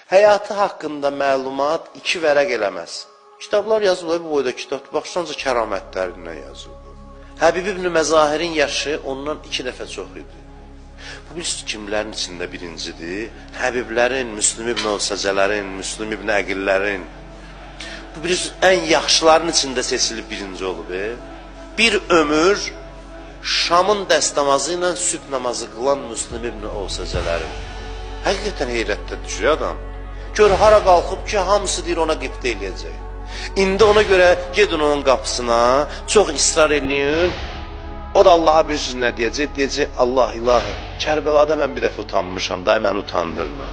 Həyatı haqqında məlumat 2 vərəq eləməz. Kitablar yazılır, bu boyda kitab, baxsanca kəramətlərindən yazılır. Həbib ibn Məzahirin yaşı ondan 2 dəfə çox idi. Bu biz kimlərin içində birincidir? Həbiblərin, Müslüm ibn Osacələrin, Müslüm ibn Əqillərin. Bu biz ən yaxşıların içində seçilib birinci olub. Bir ömür Şamın dəstəmazı ilə sübh namazı qılan Müslüm ibn Osacələrin. Həqiqətən heyrətdə düşür adam. Gör, hara qalxıb ki, hamısı deyir ona qibdə eləyəcək. İndi ona görə gedin onun qapısına, çox israr eləyin. O da Allah'a bilirsiniz nə deyəcək? Deyəcək, Allah ilahı, Kərbəlada mən bir dəfə utanmışam, day mən utandırma.